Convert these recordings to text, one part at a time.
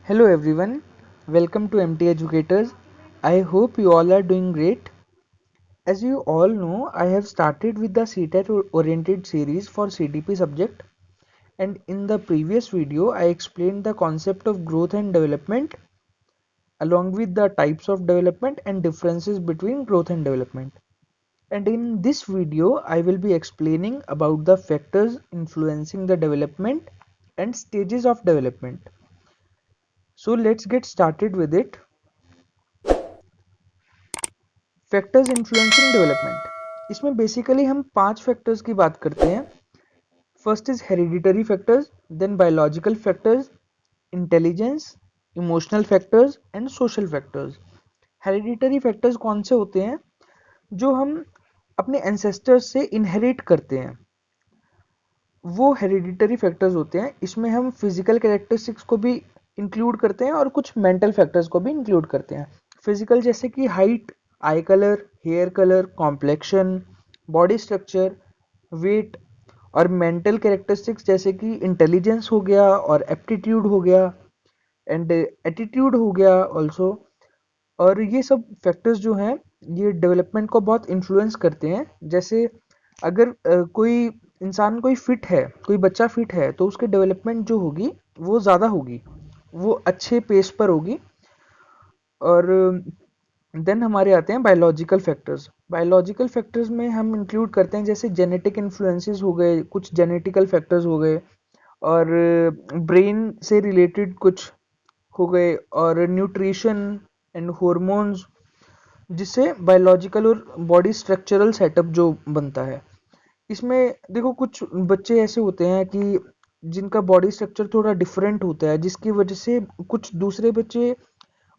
Hello everyone, welcome to MT Educators. I hope you all are doing great. As you all know, I have started with the CTET oriented series for CDP subject, and in the previous video I explained the concept of growth and development along with the types of development and differences between growth and development. And in this video I will be explaining about the factors influencing the development and stages of development. So let's get started with it. Factors influencing development, इसमें basically हम 5 factors की बात करते हैं. First is hereditary factors, then biological factors, intelligence, emotional factors and social factors. Hereditary factors कौन से होते हैं? जो हम अपने एंसेस्टर्स से इनहेरिट करते हैं, वो हेरिडिटरी फैक्टर्स होते हैं. इसमें हम फिजिकल कैरेक्टरिस्टिक्स को भी इंक्लूड करते हैं और कुछ मेंटल फैक्टर्स को भी इंक्लूड करते हैं. फिजिकल जैसे कि height, eye colour, hair colour, complexion, body structure, weight. और मेंटल कैरेक्टरिस्टिक्स जैसे कि इंटेलिजेंस हो गया और एप्टीट्यूड हो गया एंड एटीट्यूड हो गया ऑल्सो. और ये सब फैक्टर्स जो हैं ये डेवलपमेंट को बहुत इन्फ्लुएंस करते हैं. जैसे अगर कोई इंसान कोई फिट है, कोई बच्चा फिट है, तो उसकी डेवलपमेंट जो होगी वो ज़्यादा होगी, वो अच्छे पेस पर होगी. और देन हमारे आते हैं बायोलॉजिकल फैक्टर्स. बायोलॉजिकल फैक्टर्स में हम इंक्लूड करते हैं जैसे जेनेटिक इन्फ्लुएंसेस हो गए, कुछ जेनेटिकल फैक्टर्स हो गए, और ब्रेन से रिलेटेड कुछ हो गए, और न्यूट्रिशन एंड हॉर्मोन्स, जिससे बायोलॉजिकल और बॉडी स्ट्रक्चरल सेटअप जो बनता है. इसमें देखो कुछ बच्चे ऐसे होते हैं कि जिनका बॉडी स्ट्रक्चर थोड़ा डिफरेंट होता है, जिसकी वजह से कुछ दूसरे बच्चे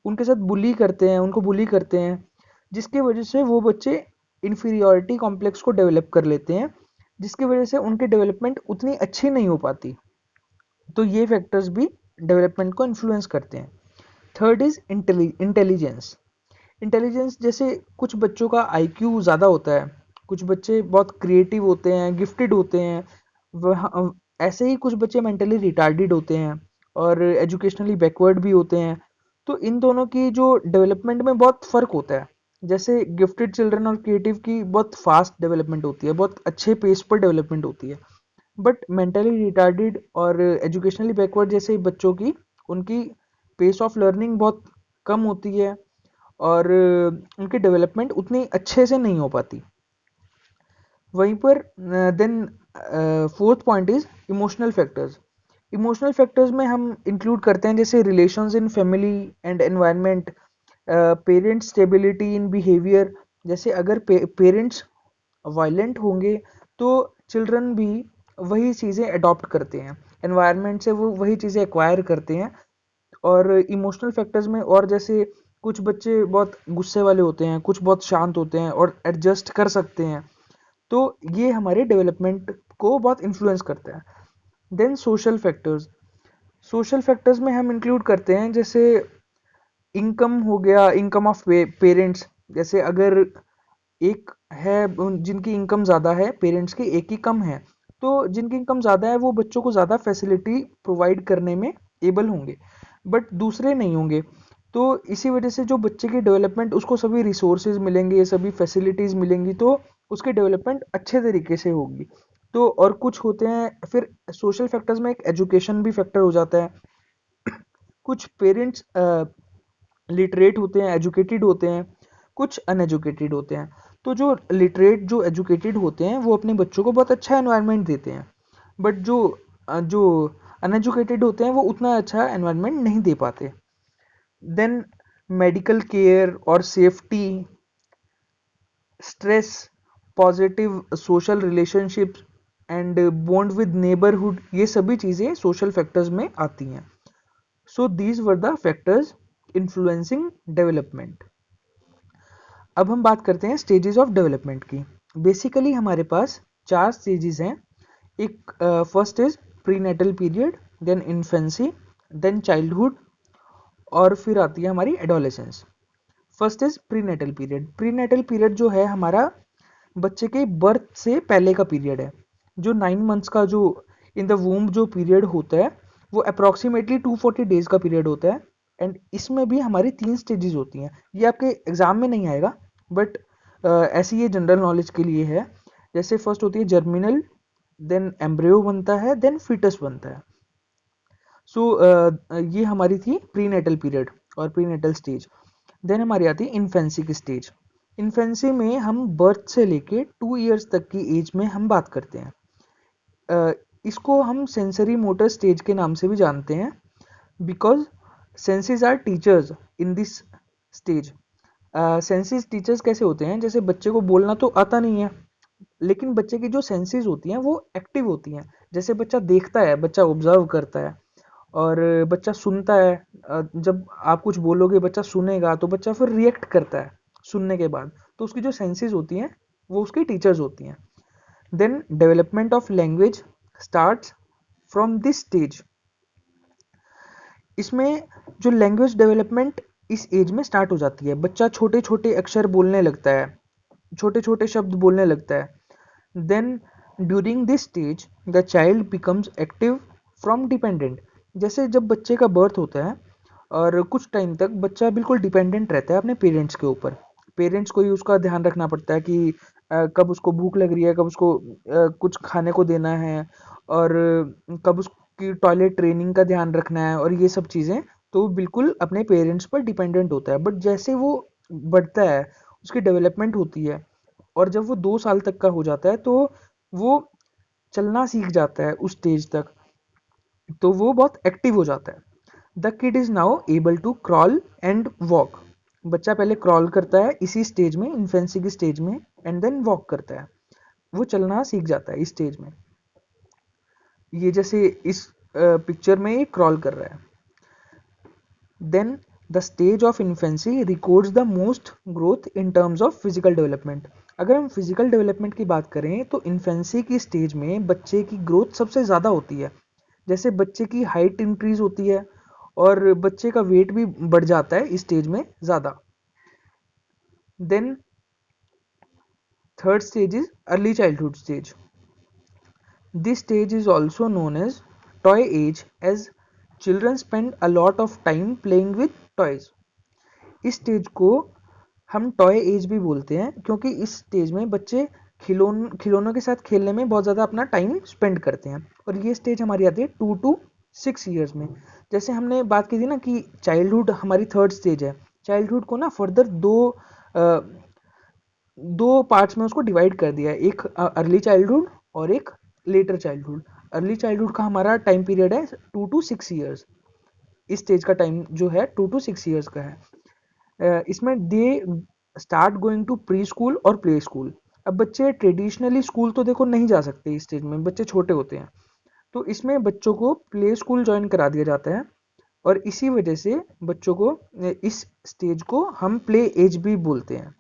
उनके साथ बुली करते हैं, उनको बुली करते हैं, जिसकी वजह से वो बच्चे इन्फीरियॉरिटी कॉम्प्लेक्स को डेवलप कर लेते हैं, जिसकी वजह से उनकी डेवलपमेंट उतनी अच्छी नहीं हो पाती. तो ये फैक्टर्स भी डेवलपमेंट को इन्फ्लुएंस करते हैं. Third is intelligence. इंटेलिजेंस जैसे कुछ बच्चों का आईक्यू ज़्यादा होता है, कुछ बच्चे बहुत क्रिएटिव होते हैं, गिफ्टेड होते हैं. वह ऐसे ही कुछ बच्चे मेंटली रिटार्डेड होते हैं और एजुकेशनली बैकवर्ड भी होते हैं. तो इन दोनों की जो डेवलपमेंट में बहुत फ़र्क होता है. जैसे गिफ्टेड चिल्ड्रन और क्रिएटिव की बहुत फास्ट डेवलपमेंट होती है, बहुत अच्छे पेस पर डेवलपमेंट होती है. बट मेंटली रिटार्डेड और एजुकेशनली बैकवर्ड जैसे बच्चों की, उनकी पेस ऑफ लर्निंग बहुत कम होती है और उनकी डेवलपमेंट उतनी अच्छे से नहीं हो पाती. वहीं पर then fourth point is emotional factors. Emotional factors में हम इंक्लूड करते हैं जैसे relations in family and environment, parents stability in behaviour. जैसे अगर पेरेंट्स वायलेंट होंगे तो चिल्ड्रन भी वही चीज़ें अडॉप्ट करते हैं, एनवायरनमेंट से वो वही चीज़ें एक्वायर करते हैं. और इमोशनल फैक्टर्स में और जैसे कुछ बच्चे बहुत गुस्से वाले होते हैं, कुछ बहुत शांत होते हैं और एडजस्ट कर सकते हैं. तो ये हमारे डेवलपमेंट को बहुत इन्फ्लुएंस करता है. Then social factors. Social factors में हम इंक्लूड करते हैं जैसे इनकम हो गया, इनकम ऑफ पेरेंट्स. जैसे अगर एक है जिनकी इनकम ज़्यादा है, पेरेंट्स की एक ही कम है, तो जिनकी इनकम ज़्यादा है वो बच्चों को ज़्यादा फैसिलिटी प्रोवाइड करने में एबल होंगे, बट दूसरे नहीं होंगे. तो इसी वजह से जो बच्चे की डेवलपमेंट, उसको सभी रिसोर्सेज मिलेंगे, सभी फैसिलिटीज़ मिलेंगी, तो उसकी डेवलपमेंट अच्छे तरीके से होगी. तो और कुछ होते हैं फिर सोशल फैक्टर्स में, एक एजुकेशन भी फैक्टर हो जाता है. कुछ पेरेंट्स लिटरेट होते हैं, एजुकेटेड होते हैं, कुछ अनएजुकेटेड होते हैं. तो जो लिटरेट, जो एजुकेटेड होते हैं, वो अपने बच्चों को बहुत अच्छा एनवायरनमेंट देते हैं. बट जो अनएजुकेटेड होते हैं वो उतना अच्छा एनवायरनमेंट नहीं दे पाते. देन मेडिकल केयर और safety, stress, positive social relationships and bond with neighbourhood, ये सभी चीज़ें सोशल फैक्टर्स में आती हैं. So these were the factors influencing development. अब हम बात करते हैं स्टेजेस ऑफ डेवलपमेंट की. बेसिकली हमारे पास 4 स्टेजेस हैं. एक first is prenatal period, then infancy, then childhood, और फिर आती है हमारी adolescence. First is prenatal period. Prenatal period जो है हमारा बच्चे के बर्थ से पहले का पीरियड है. जो 9 मंथ्स का जो इन द वूम जो पीरियड होता है, वो अप्रॉक्सीमेटली 240 डेज का पीरियड होता है। एंड इसमें भी हमारी 3 स्टेजेस होती हैं। ये आपके एग्जाम में नहीं आएगा, बट ऐसी ये जनरल नॉलेज के लिए है। जैसे फर्स्ट होती है जर्मिनल, देन एम्ब्रियो बनता है, देन फीटस बनता है। सो ये हमारी थी प्रीनेटल पीरियड और प्रीनेटल स्टेज। देन हमारी आती है इन्फेंसी की स्टेज। इन्फेंसी में हम बर्थ से लेके 2 ईयर्स तक की एज में हम बात करते हैं। इसको हम सेंसरी मोटर स्टेज के नाम से भी जानते हैं, because senses are teachers in this stage. Senses teachers कैसे होते हैं, जैसे बच्चे को बोलना तो आता नहीं है, लेकिन बच्चे की जो सेंसेस होती हैं वो एक्टिव होती हैं। जैसे बच्चा देखता है, बच्चा ऑब्जर्व करता है, और बच्चा सुनता है। जब आप कुछ बोलोगे बच्चा सुनेगा, तो बच्चा फिर रिएक्ट करता है सुनने के बाद। तो उसकी जो सेंसेस होती हैं वो उसकी टीचर्स होती हैं। Then development of language starts from this stage. इसमें जो लैंग्वेज डेवलपमेंट इस एज में स्टार्ट हो जाती है। बच्चा छोटे छोटे अक्षर बोलने लगता है, छोटे छोटे शब्द बोलने लगता है। Then during this stage the child becomes active from dependent. जैसे जब बच्चे का बर्थ होता है और कुछ टाइम तक बच्चा बिल्कुल डिपेंडेंट रहता है अपने पेरेंट्स के ऊपर। पेरेंट्स को ही उसका ध्यान रखना पड़ता है कि कब उसको भूख लग रही है, कब उसको कुछ खाने को देना है, और कब उसकी टॉयलेट ट्रेनिंग का ध्यान रखना है, और ये सब चीज़ें। तो वो बिल्कुल अपने पेरेंट्स पर डिपेंडेंट होता है। बट जैसे वो बढ़ता है, उसकी डेवलपमेंट होती है, और जब वो 2 साल तक का हो जाता है तो वो चलना सीख जाता है उस स्टेज तक, तो वो बहुत एक्टिव हो जाता है। The kid is now able to crawl and walk. बच्चा पहले क्रॉल करता है इसी स्टेज में, इन्फेंसी की स्टेज में, एंड देन वॉक करता है। वो चलना सीख जाता है इस स्टेज में। ये जैसे इस पिक्चर में ये क्रॉल कर रहा है। Then the stage of infancy records the most growth in terms of physical development. अगर हम फिजिकल डेवलपमेंट की बात करें तो इन्फेंसी की स्टेज में बच्चे की ग्रोथ सबसे ज़्यादा होती है। जैसे बच्चे की हाइट इंक्रीज होती है और बच्चे का वेट भी बढ़ जाता है इस स्टेज में ज़्यादा। Then third stage is early childhood stage. This stage is also known as toy age, as children spend a lot of time playing with toys. इस स्टेज को हम टॉय एज भी बोलते हैं, क्योंकि इस स्टेज में बच्चे खिलौनों के साथ खेलने में बहुत ज़्यादा अपना टाइम स्पेंड करते हैं। और ये स्टेज हमारी आती है 2 to 6 ईयर्स में। जैसे हमने बात की थी ना कि चाइल्डहुड हमारी थर्ड स्टेज है। चाइल्डहुड को ना फर्दर दो पार्ट्स में उसको डिवाइड कर दिया है, एक अर्ली चाइल्डहुड और एक लेटर चाइल्डहुड। अर्ली चाइल्डहुड का हमारा टाइम पीरियड है 2 to 6 ईयर्स। इस स्टेज का टाइम जो है 2 to 6 ईयर्स का है। इसमें they start going to preschool और प्ले स्कूल। अब बच्चे ट्रेडिशनली स्कूल तो देखो नहीं जा सकते इस स्टेज में, बच्चे छोटे होते हैं, तो इसमें बच्चों को प्ले स्कूल ज्वाइन करा दिया जाता है। और इसी वजह से बच्चों को इस स्टेज को हम प्ले एज भी बोलते हैं।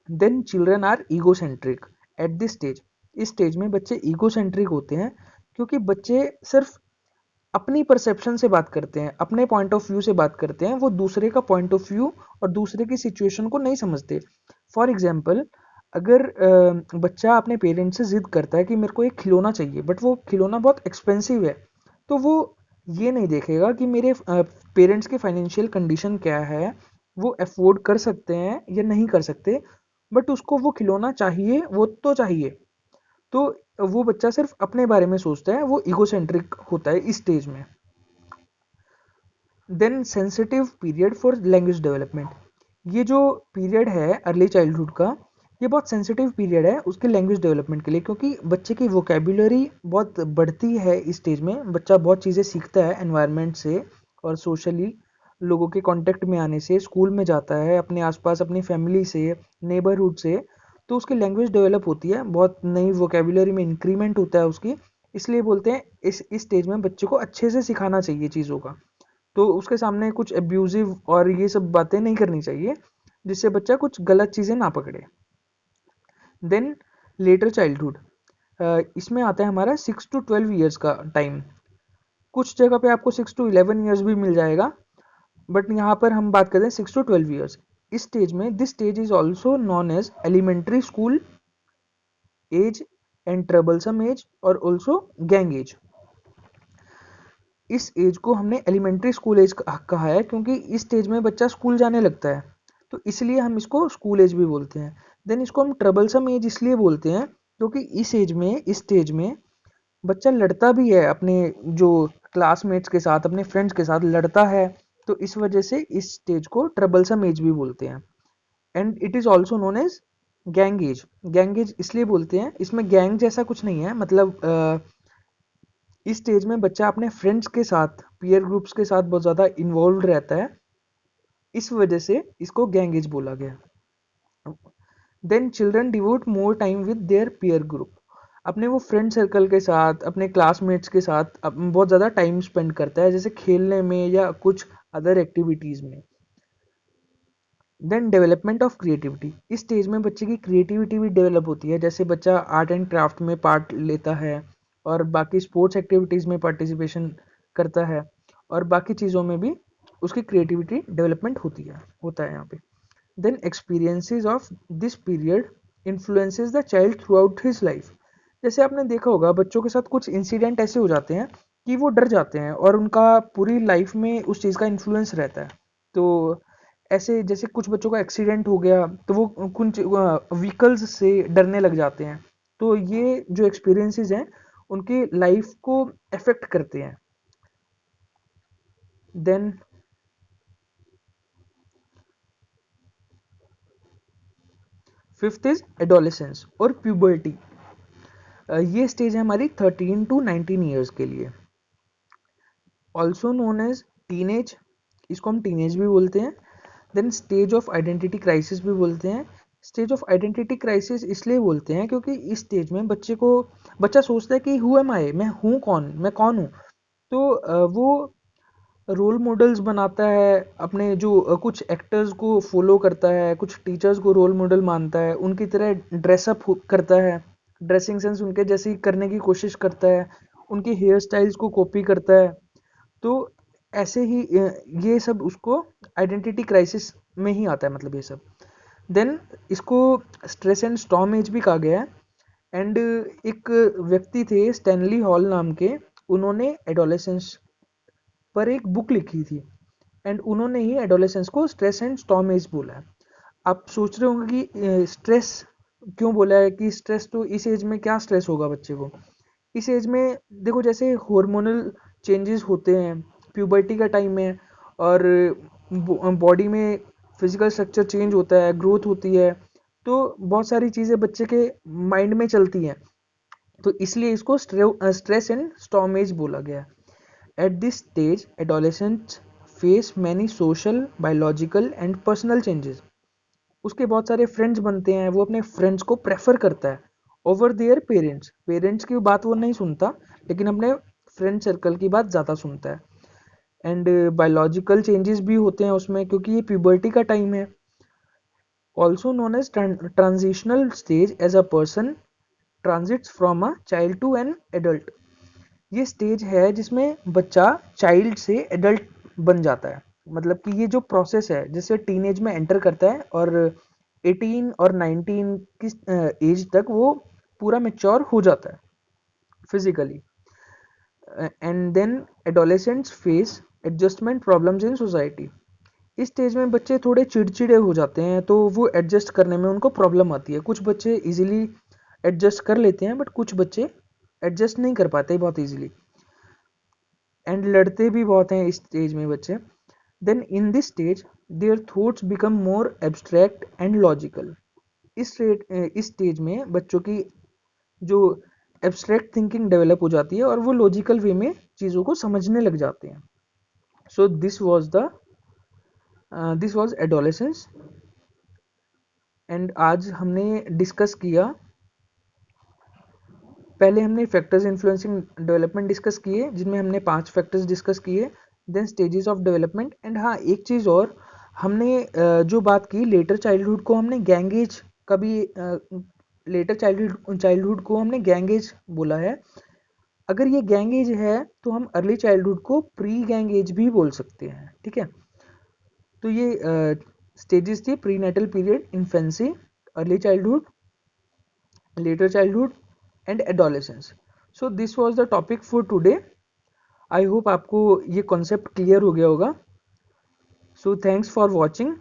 Then children are egocentric at this stage. इस स्टेज में बच्चे ईगोसेंट्रिक होते हैं, क्योंकि बच्चे सिर्फ अपनी परसेप्शन से बात करते हैं, अपने पॉइंट ऑफ व्यू से बात करते हैं। वो दूसरे का पॉइंट ऑफ व्यू और दूसरे की सिचुएशन को नहीं समझते। फॉर एग्जाम्पल, अगर बच्चा अपने पेरेंट्स से जिद करता है कि मेरे को एक खिलौना चाहिए, बट वो खिलौना बहुत एक्सपेंसिव है, तो वो ये नहीं देखेगा कि मेरे पेरेंट्स की फाइनेंशियल कंडीशन क्या है, वो अफोर्ड कर सकते हैं या नहीं कर सकते, बट उसको वो खिलौना चाहिए, वो तो चाहिए। तो वो बच्चा सिर्फ अपने बारे में सोचता है, वो ईगोसेंट्रिक होता है इस स्टेज में। Then sensitive period for language development. ये जो पीरियड है अर्ली चाइल्डहुड का, ये बहुत सेंसिटिव पीरियड है उसके लैंग्वेज डेवलपमेंट के लिए, क्योंकि बच्चे की वोकेबुलरी बहुत बढ़ती है इस स्टेज में। बच्चा बहुत चीज़ें सीखता है एनवायरनमेंट से और सोशली, लोगों के कांटेक्ट में आने से, स्कूल में जाता है, अपने आसपास अपनी फैमिली से, नेबरहुड से, तो उसकी लैंग्वेज डेवलप होती है, बहुत नई वोकेबुलरी में इंक्रीमेंट होता है उसकी। इसलिए बोलते हैं इस स्टेज में बच्चे को अच्छे से सिखाना चाहिए चीज़ों का। तो उसके सामने कुछ एब्यूजिव और ये सब बातें नहीं करनी चाहिए, जिससे बच्चा कुछ गलत चीज़ें ना पकड़े। देन लेटर चाइल्डहुड, इसमें आता है हमारा 6 to 12 ईयर्स का टाइम। कुछ जगह पे आपको 6 to 11 ईयर्स भी मिल जाएगा, बट यहाँ पर हम बात करते हैं 6 to 12 ईयर्स। इस स्टेज में this stage is also known as elementary school age and troublesome age और ऑल्सो गैंग एज। इस एज को हमने एलिमेंट्री स्कूल एज कहा है, क्योंकि इस स्टेज में बच्चा स्कूल जाने लगता है, तो इसलिए हम इसको स्कूल एज भी बोलते हैं। देन इसको हम ट्रबलसम एज इसलिए बोलते हैं क्योंकि इस स्टेज में बच्चा लड़ता भी है अपने जो क्लासमेट्स के साथ, अपने फ्रेंड्स के साथ लड़ता है, तो इस वजह से इस स्टेज को ट्रबलसम एज भी बोलते हैं। And it is also known as gang age. Gang age इसलिए बोलते हैं, इसमें गैंग जैसा कुछ नहीं है, मतलब इस स्टेज में बच्चा अपने फ्रेंड्स के साथ, पीयर ग्रुप्स के साथ बहुत ज़्यादा इन्वॉल्व रहता है, इस वजह से इसको गैंग एज बोला गया। Then children devote more time with their peer group. अपने वो फ्रेंड सर्कल के साथ, अपने क्लासमेट्स के साथ बहुत ज़्यादा टाइम स्पेंड करता है, जैसे खेलने में या कुछ अदर एक्टिविटीज़ में। Then development of creativity. इस स्टेज में बच्चे की क्रिएटिविटी भी डेवलप होती है, जैसे बच्चा आर्ट एंड क्राफ्ट में पार्ट लेता है और बाकी स्पोर्ट्स एक्टिविटीज़ में पार्टिसिपेशन करता है, और बाकी चीज़ों में भी उसकी क्रिएटिविटी डेवलपमेंट होता है यहाँ पे। Then experiences of this period influences the child throughout his life. जैसे आपने देखा होगा बच्चों के साथ कुछ इंसिडेंट ऐसे हो जाते हैं कि वो डर जाते हैं और उनका पूरी लाइफ में उस चीज़ का इन्फ्लुएंस रहता है। तो ऐसे जैसे कुछ बच्चों का एक्सीडेंट हो गया तो वो कुछ व्हीकल्स से डरने लग जाते हैं, तो ये जो एक्सपीरियंसेस हैं उनकी लाइफ को अफेक्ट करते हैं। देन फिफ्थ इज एडोलेसेंस और प्यूबर्टी। ये स्टेज है हमारी 13 टू 19 ईयर्स के लिए। ऑल्सो नोन एज टीनेज, इसको हम टीनेज भी बोलते हैं। Then stage of identity crisis भी बोलते हैं। स्टेज ऑफ आइडेंटिटी क्राइसिस इसलिए बोलते हैं क्योंकि इस स्टेज में बच्चा सोचता है कि हु एम आई, मैं हूँ कौन, मैं कौन हूँ। तो वो रोल मॉडल्स बनाता है, अपने जो कुछ एक्टर्स को फॉलो करता है, कुछ टीचर्स को रोल मॉडल मानता है, उनकी तरह ड्रेसअप करता है, ड्रेसिंग सेंस उनके जैसी करने की कोशिश करता है, उनके हेयर स्टाइल्स को कॉपी करता है। तो ऐसे ही ये सब उसको आइडेंटिटी क्राइसिस में ही आता है, मतलब ये सब। देन इसको स्ट्रेस एंड स्टॉर्म एज भी कहा गया है। एंड एक व्यक्ति थे स्टैनली हॉल नाम के, उन्होंने एडोलेसेंस पर एक बुक लिखी थी, एंड उन्होंने ही एडोलेसेंस को स्ट्रेस एंड स्टॉर्म एज बोला है। आप सोच रहे होंगे कि स्ट्रेस क्यों बोला है, कि स्ट्रेस तो इस एज में क्या स्ट्रेस होगा बच्चे को। इस एज में देखो जैसे हार्मोनल चेंजेस होते हैं, प्यूबर्टी का टाइम है, और बॉडी में फिजिकल स्ट्रक्चर चेंज होता है, ग्रोथ होती है, तो बहुत सारी चीज़ें बच्चे के माइंड में चलती हैं, तो इसलिए इसको स्ट्रेस एंड स्टॉर्म एज बोला गया। Eight this stage adolescents face many social, biological and personal changes. उसके बहुत सारे फ्रेंड्स बनते हैं, वो अपने फ्रेंड्स को प्रेफर करता है ओवर देयर पेरेंट्स। पेरेंट्स की बात वो नहीं सुनता, लेकिन अपने फ्रेंड सर्कल की बात ज़्यादा सुनता है। एंड बायोलॉजिकल चेंजेस भी होते हैं उसमें, क्योंकि ये प्यूबर्टी का टाइम है। Also known as transitional stage, as a person transits from a child to an adult. ये स्टेज है जिसमें बच्चा चाइल्ड से एडल्ट बन जाता है, मतलब कि ये जो प्रोसेस है, जैसे टीनेज में एंटर करता है और 18 और 19 की एज तक वो पूरा मेच्योर हो जाता है physically. And then adolescents face adjustment problems in society. इस स्टेज में बच्चे थोड़े चिड़चिड़े हो जाते हैं, तो वो एडजस्ट करने में उनको प्रॉब्लम आती है। कुछ बच्चे इजीली एडजस्ट कर लेते हैं, बट कुछ बच्चे एडजस्ट नहीं कर पाते बहुत इजीली, एंड लड़ते भी बहुत हैं इस स्टेज में बच्चे। Then in this stage their thoughts become more abstract and logical. इस स्टेज में बच्चों की जो एब्स्ट्रैक्ट थिंकिंग डेवलप हो जाती है और वो लॉजिकल वे में चीज़ों को समझने लग जाते हैं। So this was adolescence. And आज हमने डिस्कस किया, पहले हमने फैक्टर्स इन्फ्लुएंसिंग डेवलपमेंट डिस्कस किए, जिनमें हमने 5 फैक्टर्स डिस्कस किए। Then stages of development, and हाँ एक चीज़ और, हमने जो बात की लेटर चाइल्डहुड को हमने गैंग एज का भी, लेटर चाइल्डहुड को हमने गैंग एज बोला है। अगर ये गैंग एज है तो हम अर्ली चाइल्डहुड को प्री गैंग एज भी बोल सकते हैं, ठीक है। तो ये स्टेजेस थी: prenatal period, infancy, early childhood, later childhood and adolescence. So this was the topic for today. I hope आपको ये कॉन्सेप्ट क्लियर हो गया होगा. So thanks for watching.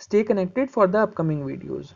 Stay connected for the upcoming videos.